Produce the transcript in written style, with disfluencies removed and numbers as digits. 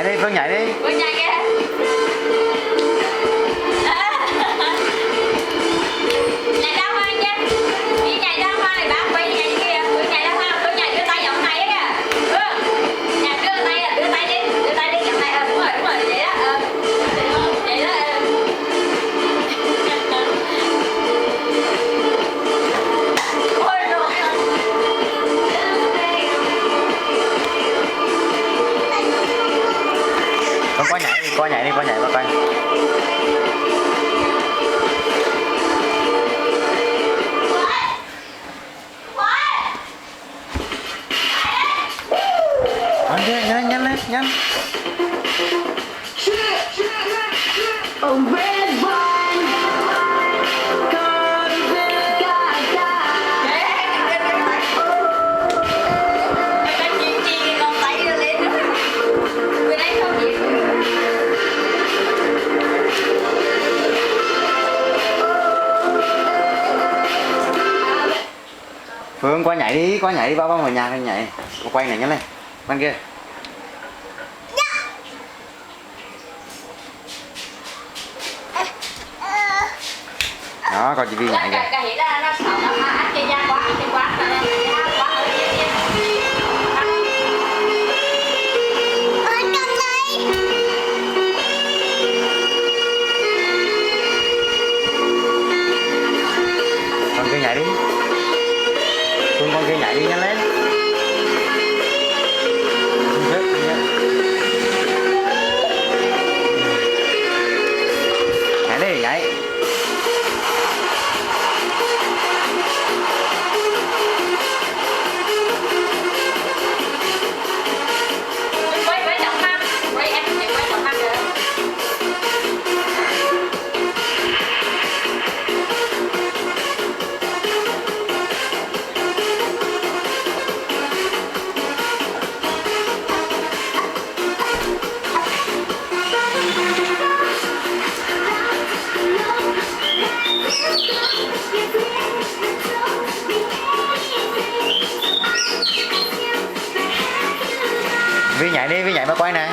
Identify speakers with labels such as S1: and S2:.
S1: nhảy đi, Phương nhảy đi.
S2: Phương nhảy kìa. Nhảy ra hoa chứ. Đi nhảy ra hoa này bác quay nhảy kìa. Phương nhảy ra hoa, Phương nhảy đưa tay giọng này á kìa. Phương nhảy đưa tay đi, giọng này. Đúng rồi, vậy đó. Vậy đó. Ôi rồi.
S1: Con qua nhảy đi, qua nhảy qua coi. Nhanh lên, nhanh. Phương qua nhảy đi, bao vào nhà này nhảy. Cô quay này nhanh lên. Bên kia. Đó, coi chị Vi nhảy kìa. Con kia nhảy đi. Phương con kia nhảy đi nhanh lên. Nhảy đi, nhảy. Vi nhảy đi, Vi nhảy mà quay nè.